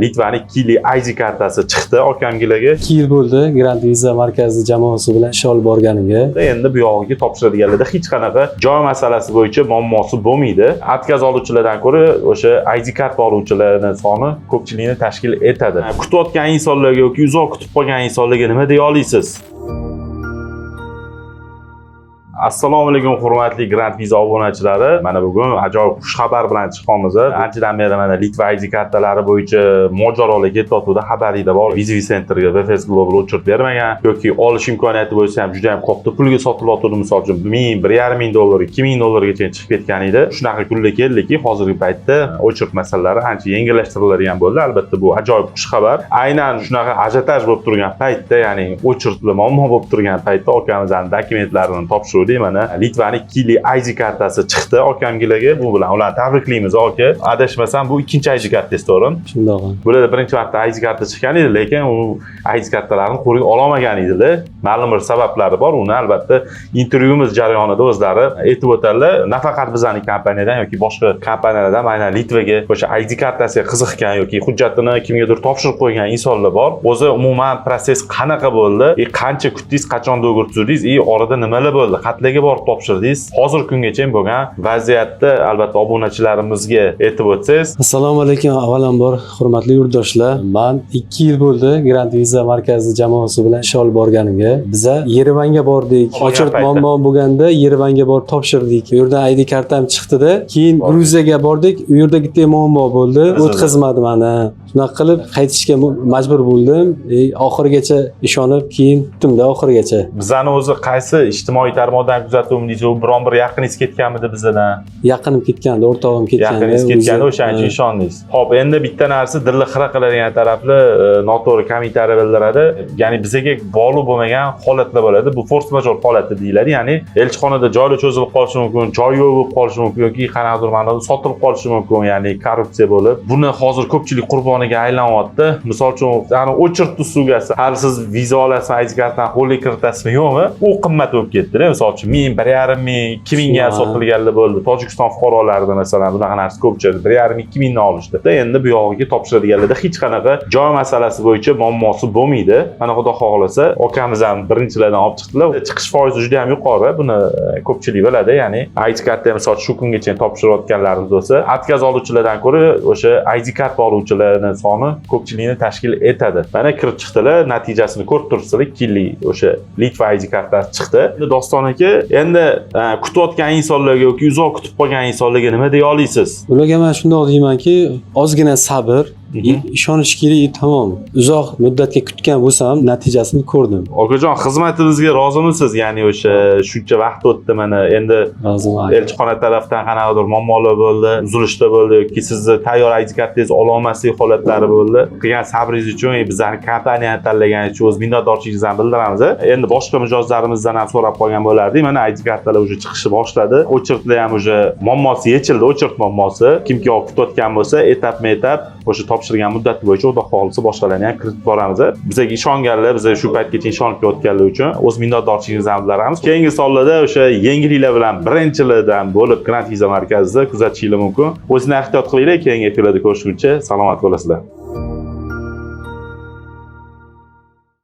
Litvaning 2 yillik ID kartasi chiqdi akamgilarga. 2 yil bo'ldi Grand Visa markazi jamoasi bilan ish olib borganimga. Endi bu yog'iga topshiradiganlarda hech qanaqa joy masalasi bo'yicha muammosi bo'lmaydi. Atkaz oluvchilardan ko'ra o'sha ID kart oluvchilarning soni ko'pchilikni tashkil etadi. Kutayotgan insonlarga yoki uzoq kutib qolgan insonlarga nima deya olasiz? Assalomu alaykum hurmatli Grand Visa obunachilari. Mana bugun ajoyib xushxabar bilan chiqqanmiz. Anchadan beri mana Litva ID kartalari bo'yicha mojarolar ketayotganda xabaringda bor. Visa Centerga VFS Global o'chirib bermagan yoki olish imkoniyati bo'lsa ham juda ham katta pulga sotilayotgandi. Misol uchun 1000, 1,5 dollar, 2000 dollargacha chiqib ketgan edi. Shunaqa kunlar keldiki, hozirgi paytda o'chirish masalalari ancha yengillashtiriladigan bo'ldi. Albatta bu ajoyib xushxabar. Aynan shunaqa ajotaj bo'lib turgan paytda, ya'ni o'chirishlar muammo bo'lib turgan paytda akamizning dokumentlarini topshirdik. Mana Litvaning 2 yillik ID kartasi chiqdi akamgilarga. Bu bilan ularni tabriklaymiz aka. Adashmasam bu ikkinchi ID kartangiz, to'g'rimi? Shundoq. Bularda birinchi marta ID karta chiqqan edi, lekin u ID kartalarini qo'lga ola olmagan edilar. Ma'lum bir sabablari bor. Uni albatta intervyuimiz jarayonida o'zlari aytib o'tadilar. Nafaqat bizning kompaniyadan yoki boshqa kompaniyalardan aynan Litvaga o'sha ID kartasiga qiziqgan yoki hujjatini kimgadir topshirib qo'ygan insonlar bor. O'zi umuman proses qanaqa bo'ldi? Qancha kutdingiz, qachon o'rgutdingiz? Orada nimalar bo'ldi? Qatlarga borib topshirdingiz? Hozir kungacha bo'lgan vaziyatda albatta obunachilarimizga aytib o'tsangiz. Assalomu alaykum avvalambor hurmatli yurtdoshlar. Men 2 yil bo'ldi Grand Visa markazi jamoasi bilan ish olib borganimga. Biza Yerevanga bordik. Ochirib muammo bo'lganda Yerevanga borib topshirdik. U yerdan ID kartam chiqdi-da, keyin Gruziyaga bordik. U yerda bitta muammo bo'ldi. O'tkazmadi meni. Shunaqa qilib qaytishga majbur bo'ldim. Oxirigacha ishonib, keyin kutdim-da oxirigacha. Bizani o'zi qaysi ijtimoiy tarmoqdan kuzatuvdingiz? Biron bir yaqiningiz ketganmidi bizdan? Yaqinim ketgandi, o'rtog'im ketgandi. Yaqiningiz ketgandi, o'shaning uchun ishondingiz. Xo'p, endi bitta narsa dilni xira qiladigan tarafli noto'g'ri kommentariy bildiradi. Ya'ni bizga bog'liq bo'lmagan holatlar bo'ladi. Bu force majeure holati deyiladi. Ya'ni elchixonada joylar cho'zilib qolishi mumkin, joy yo'q bo'lib qolishi mumkin yoki qanaqadir ma'noda sotilib qolishi mumkin, ya'ni korrupsiya bo'lib. Buni hozir ko'pchilik qurboniga aylanyapti. Misol uchun, ya'ni o'chirib sugasi, hali siz viza olasiz, ID kartani qo'lga kiritasizmi, yo'qmi? U qimmat bo'lib ketdi. Misol uchun 1000, 1,5 ming, 2000 ga sotilganlar bo'ldi. Tojikiston fuqarolarida masalan bunaqa narsa ko'pchilik 1,5 ming, 2000 dan olishdi. Endi bu yog'iga topshiradiganlarda hech qanaqa joy masalasi bo'yicha muammosi bo'lmaydi. Mana xudo xohlasa, akamiz ham birinchilardan olib chiqdilar. Chiqish foizi juda ham yuqori. Buni ko'pchilik biladi. Ya'ni ID karta misol shu kungacha topshirayotganlarimiz bo'lsa, atkaz oluvchilardan ko'ra o'sha ID kart oluvchilarning soni ko'pchilikni tashkil etadi. Mana kirib chiqdilar, natijasini ko'rib turibsizlar. 2 yillik o'sha Litva ID kartasi chiqdi. Endi Doston aka, endi kutayotgan insonlarga yoki uzoq kutib qolgan insonlarga nima deya olasiz? Ularga men shunday deymanki, ozgina sabr, ishonish kerak, tamom. Uzoq muddatga kutgan bo'lsam, natijasini ko'rdim. Okajon, xizmatimizga rozimisiz? Ya'ni o'sha shuncha vaqt o'tdi, mana endi roziman. Elchixona tarafdan qanaqadir muammolar bo'ldi, uzilishlar bo'ldi yoki sizni tayyor ID kartangiz ola olmaslik holatlari bo'ldi. Qilgan sabringiz uchun bizning kompaniyani tanlaganingiz uchun o'z minnatdorchiligimizni bildiramiz. Endi boshqa mijozlarimizdan ham so'rab qolgan bo'lardik. Mana ID kartalar уже chiqishni boshladi. O'chirtlar ham уже muammosi yechildi, o'chirt muammosi. Kimki olib kutayotgan bo'lsa, etapma-etap o'sha topshirgan muddati bo'yicha xudo xohlasa boshqalarni ham kiritib boramiz. Bizga ishonganlar, biz shu paytgacha ishonib kelayotganlar uchun o'z minnatdorchiligimizni bildiramiz. Keyingi sonlarda o'sha yangiliklar bilan birinchilardan bo'lib Grand Visa markazida kuzatishingiz mumkin. O'zingizni ehtiyot qilinglar. Keyingi efirlarda ko'rishguncha salomat bo'lasizlar.